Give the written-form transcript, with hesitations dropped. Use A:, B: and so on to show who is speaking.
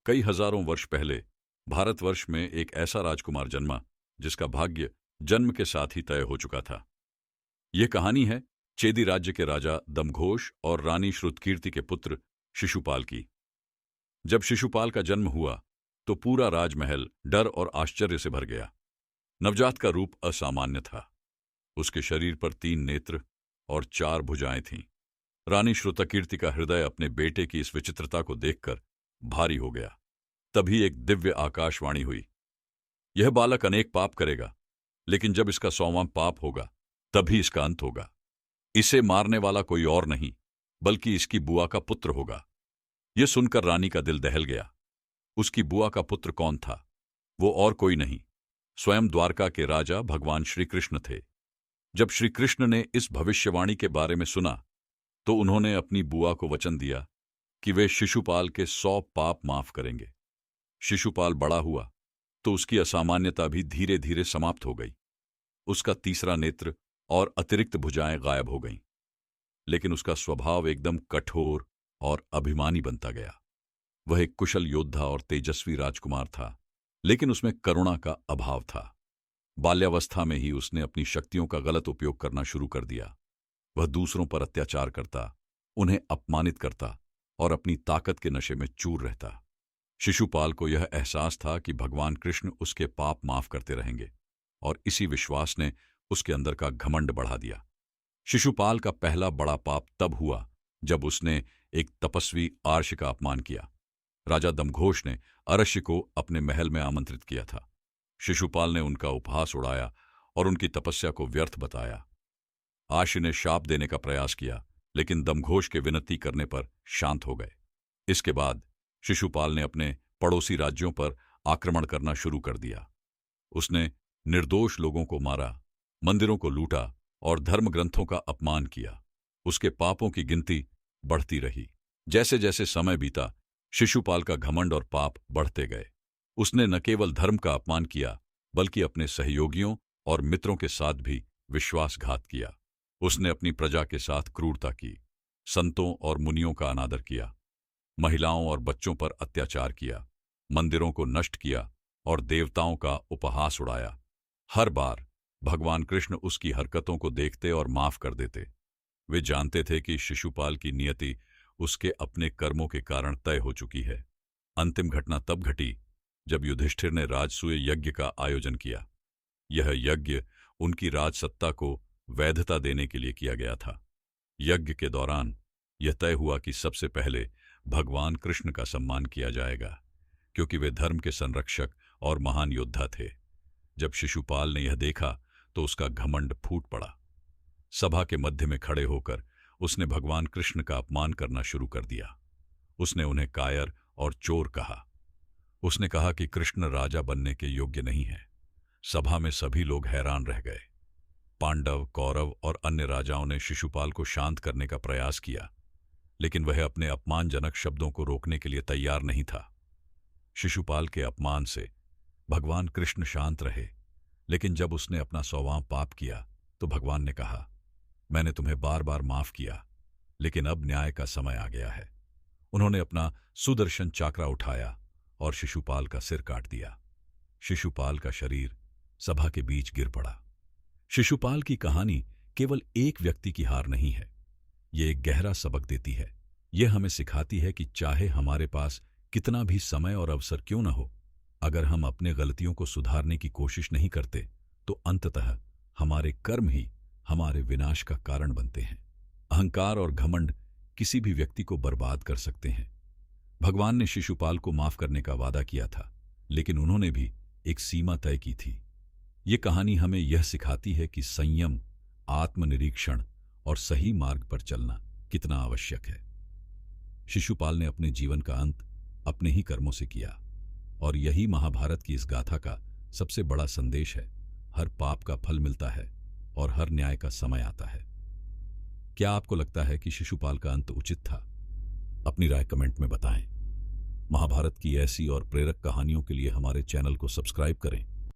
A: कई हजारों वर्ष पहले भारतवर्ष में एक ऐसा राजकुमार जन्मा जिसका भाग्य जन्म के साथ ही तय हो चुका था। यह कहानी है चेदी राज्य के राजा दमघोष और रानी श्रुतकीर्ति के पुत्र शिशुपाल की। जब शिशुपाल का जन्म हुआ तो पूरा राजमहल डर और आश्चर्य से भर गया। नवजात का रूप असामान्य था। उसके शरीर पर 3 नेत्र और 4 भुजाएं थीं। रानी श्रुतकीर्ति का हृदय अपने बेटे की इस विचित्रता को देखकर भारी हो गया। तभी एक दिव्य आकाशवाणी हुई, यह बालक अनेक पाप करेगा, लेकिन जब इसका 100वां पाप होगा तभी इसका अंत होगा। इसे मारने वाला कोई और नहीं बल्कि इसकी बुआ का पुत्र होगा। यह सुनकर रानी का दिल दहल गया। उसकी बुआ का पुत्र कौन था? वो और कोई नहीं, स्वयं द्वारका के राजा भगवान श्री कृष्ण थे। जब श्री कृष्ण ने इस भविष्यवाणी के बारे में सुना तो उन्होंने अपनी बुआ को वचन दिया कि वे शिशुपाल के 100 पाप माफ करेंगे। शिशुपाल बड़ा हुआ तो उसकी असामान्यता भी धीरे धीरे समाप्त हो गई। उसका तीसरा नेत्र और अतिरिक्त भुजाएं गायब हो गईं, लेकिन उसका स्वभाव एकदम कठोर और अभिमानी बनता गया। वह एक कुशल योद्धा और तेजस्वी राजकुमार था, लेकिन उसमें करुणा का अभाव था। बाल्यावस्था में ही उसने अपनी शक्तियों का गलत उपयोग करना शुरू कर दिया। वह दूसरों पर अत्याचार करता, उन्हें अपमानित करता और अपनी ताकत के नशे में चूर रहता। शिशुपाल को यह एहसास था कि भगवान कृष्ण उसके पाप माफ करते रहेंगे, और इसी विश्वास ने उसके अंदर का घमंड बढ़ा दिया। शिशुपाल का पहला बड़ा पाप तब हुआ जब उसने एक तपस्वी आर्ष का अपमान किया। राजा दमघोष ने अरश्य को अपने महल में आमंत्रित किया था। शिशुपाल ने उनका उपहास उड़ाया और उनकी तपस्या को व्यर्थ बताया। आर्ष ने शाप देने का प्रयास किया, लेकिन दमघोष के विनती करने पर शांत हो गए। इसके बाद शिशुपाल ने अपने पड़ोसी राज्यों पर आक्रमण करना शुरू कर दिया। उसने निर्दोष लोगों को मारा, मंदिरों को लूटा और धर्म ग्रंथों का अपमान किया। उसके पापों की गिनती बढ़ती रही। जैसे जैसे समय बीता, शिशुपाल का घमंड और पाप बढ़ते गए। उसने न केवल धर्म का अपमान किया, बल्कि अपने सहयोगियों और मित्रों के साथ भी विश्वासघात किया। उसने अपनी प्रजा के साथ क्रूरता की, संतों और मुनियों का अनादर किया, महिलाओं और बच्चों पर अत्याचार किया, मंदिरों को नष्ट किया और देवताओं का उपहास उड़ाया। हर बार भगवान कृष्ण उसकी हरकतों को देखते और माफ कर देते। वे जानते थे कि शिशुपाल की नियति उसके अपने कर्मों के कारण तय हो चुकी है। अंतिम घटना तब घटी जब युधिष्ठिर ने राजसूय यज्ञ का आयोजन किया। यह यज्ञ उनकी राजसत्ता को वैधता देने के लिए किया गया था। यज्ञ के दौरान यह तय हुआ कि सबसे पहले भगवान कृष्ण का सम्मान किया जाएगा, क्योंकि वे धर्म के संरक्षक और महान योद्धा थे। जब शिशुपाल ने यह देखा तो उसका घमंड फूट पड़ा। सभा के मध्य में खड़े होकर उसने भगवान कृष्ण का अपमान करना शुरू कर दिया। उसने उन्हें कायर और चोर कहा। उसने कहा कि कृष्ण राजा बनने के योग्य नहीं है। सभा में सभी लोग हैरान रह गए। पांडव, कौरव और अन्य राजाओं ने शिशुपाल को शांत करने का प्रयास किया, लेकिन वह अपने अपमानजनक शब्दों को रोकने के लिए तैयार नहीं था। शिशुपाल के अपमान से भगवान कृष्ण शांत रहे, लेकिन जब उसने अपना 100वां पाप किया तो भगवान ने कहा, मैंने तुम्हें बार बार माफ किया, लेकिन अब न्याय का समय आ गया है। उन्होंने अपना सुदर्शन चाकरा उठाया और शिशुपाल का सिर काट दिया। शिशुपाल का शरीर सभा के बीच गिर पड़ा। शिशुपाल की कहानी केवल एक व्यक्ति की हार नहीं है, ये एक गहरा सबक देती है। यह हमें सिखाती है कि चाहे हमारे पास कितना भी समय और अवसर क्यों न हो, अगर हम अपने गलतियों को सुधारने की कोशिश नहीं करते तो अंततः हमारे कर्म ही हमारे विनाश का कारण बनते हैं। अहंकार और घमंड किसी भी व्यक्ति को बर्बाद कर सकते हैं। भगवान ने शिशुपाल को माफ करने का वादा किया था, लेकिन उन्होंने भी एक सीमा तय की थी। ये कहानी हमें यह सिखाती है कि संयम, आत्मनिरीक्षण और सही मार्ग पर चलना कितना आवश्यक है। शिशुपाल ने अपने जीवन का अंत अपने ही कर्मों से किया, और यही महाभारत की इस गाथा का सबसे बड़ा संदेश है। हर पाप का फल मिलता है और हर न्याय का समय आता है। क्या आपको लगता है कि शिशुपाल का अंत उचित था? अपनी राय कमेंट में बताएं। महाभारत की ऐसी और प्रेरक कहानियों के लिए हमारे चैनल को सब्सक्राइब करें